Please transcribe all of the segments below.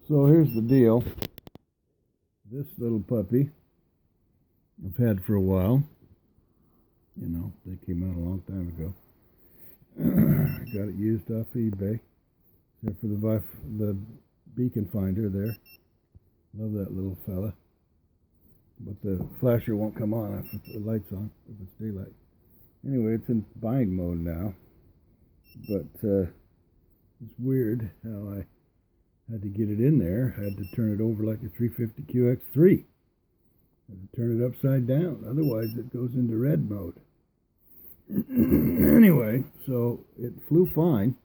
So here's the deal. This little puppy I've had for a while. You know, they came out a long time ago. I got it used off eBay. Except for the beacon finder there. Love that little fella. But the flasher won't come on if the light's on, if it's daylight. Anyway, it's in bind mode now. But it's weird how I had to get it in there. I had to turn it over like a 350QX3. I had to turn it upside down. Otherwise, it goes into red mode. Anyway, so it flew fine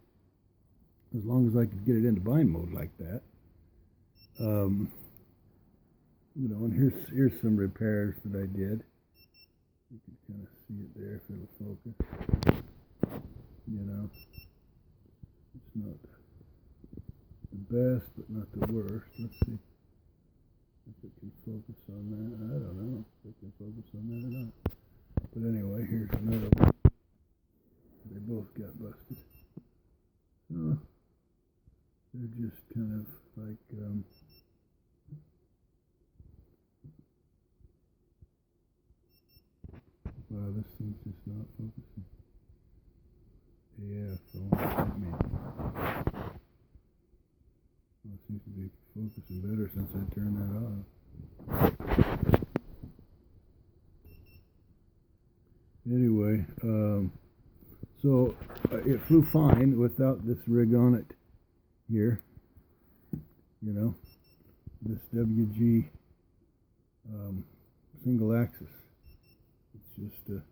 as long as I could get it into bind mode like that. You know, and here's some repairs that I did. You can kind of see it there if it'll focus. You know, it's not the best, but not the worst. Let's see if it can focus on that. I don't know if it can focus on that or not. But anyway, here's another one. They both got busted. So they're just kind of like wow, this thing's just not focusing. Yeah, so what me. Well, it seems to be focusing better since I turned that off. Anyway, so it flew fine without this rig on it here. You know, this WG single axis. It's just a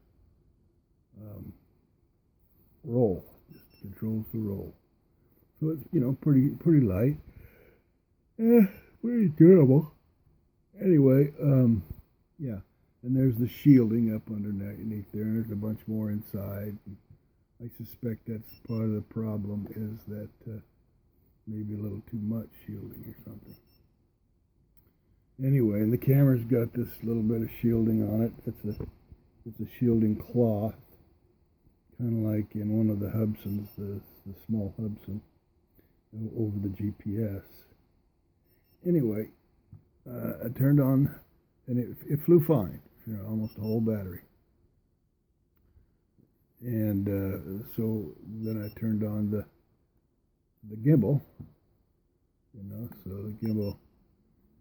roll. Just controls the roll. So it's, you know, pretty light. Pretty durable. Anyway, yeah. And there's the shielding up underneath there, and there's a bunch more inside. I suspect that's part of the problem is that maybe a little too much shielding or something. Anyway, and the camera's got this little bit of shielding on it. It's a shielding cloth, kind of like in one of the Hubsons, the small Hubson, over the GPS. Anyway, I turned on, and it flew fine, you know, almost a whole battery. And so then I turned on the gimbal, you know, so the gimbal,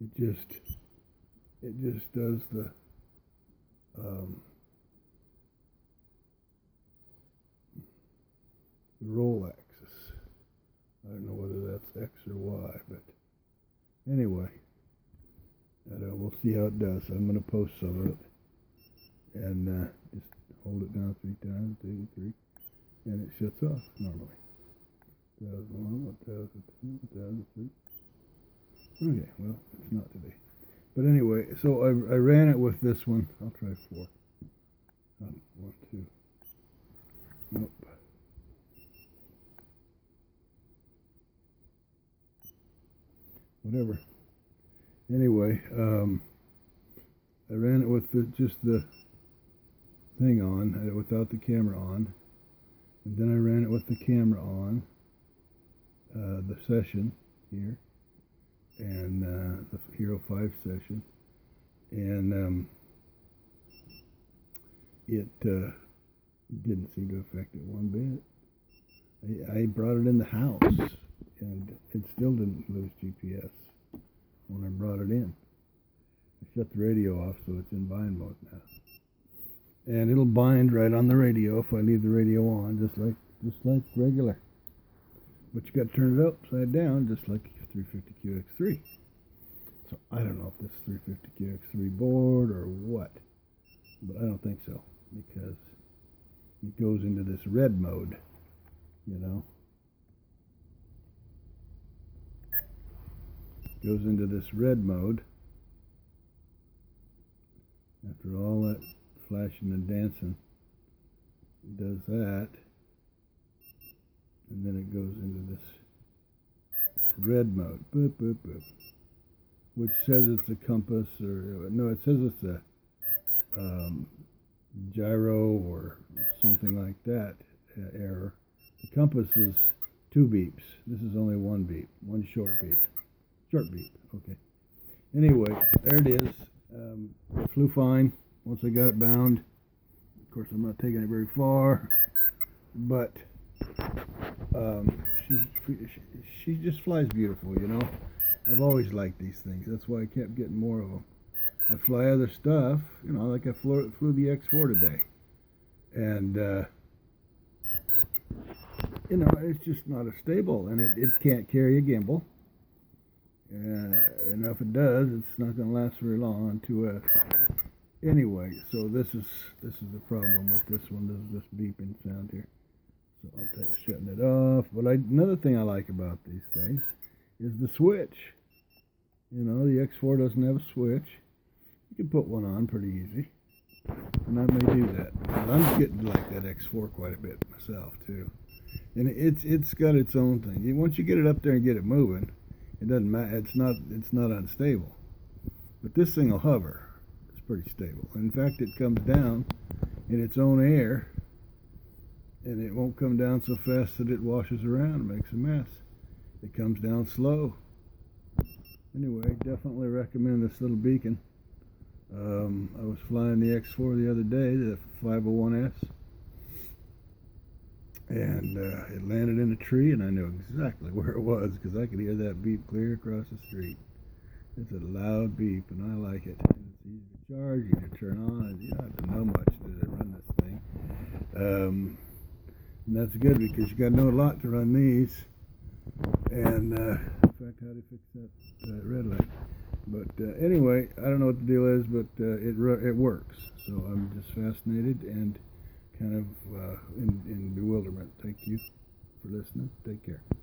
it just does the roll axis. I don't know whether that's X or Y, but anyway, we'll see how it does. I'm going to post some of it, and just hold it down 3 times, 2, 3, and it shuts off normally. 1001, 1002, 1003. Okay, well, it's not today. But anyway, so I ran it with this one. I'll try 4. 1, 2. Nope. Whatever. Anyway, I ran it with just the thing on, without the camera on. And then I ran it with the camera on, the session here, and the Hero 5 session. And it didn't seem to affect it one bit. I brought it in the house, and it still didn't lose GPS when I brought it in. I shut the radio off, so it's in bind mode now. And it'll bind right on the radio if I leave the radio on, just like regular. But you got to turn it upside down, just like 350QX3. So I don't know if this 350QX3 board or what, but I don't think so, because it goes into this red mode, you know. It goes into this red mode after all that flashing and dancing. It does that, and then it goes into this red mode, boop, boop, boop, which says it's a compass, or no, it says it's a gyro or something like that error. The compass is 2 beeps. This is only 1 beep, 1 short beep. Short beep. Okay. Anyway, there it is. It flew fine once I got it bound. Of course, I'm not taking it very far, but she just flies beautiful, you know. I've always liked these things. That's why I kept getting more of them. I fly other stuff, you know, like I flew the X4 today, and you know, it's just not as stable, and it can't carry a gimbal. And if it does, it's not going to last very long on 2S. Anyway, so this is the problem with this one. There's this beeping sound here. So I'll tell you, shutting it off. But another thing I like about these things is the switch. You know, the X4 doesn't have a switch. You can put one on pretty easy, and I may do that. But I'm getting to like that X4 quite a bit myself too. And it's got its own thing. Once you get it up there and get it moving, it doesn't matter. It's not unstable. But this thing will hover. It's pretty stable. In fact, it comes down in its own air, and it won't come down so fast that it washes around and makes a mess. It comes down slow. Anyway, definitely recommend this little beacon. I was flying the X4 the other day, the 501S, and it landed in a tree, and I knew exactly where it was because I could hear that beep clear across the street. It's a loud beep, and I like it. It's easy to charge, easy to turn on. You don't have to know much to run this thing. And that's good because you got to know a lot to run these. And in fact, how to fix that red light. But anyway, I don't know what the deal is, but it works. So I'm just fascinated and kind of in bewilderment. Thank you for listening. Take care.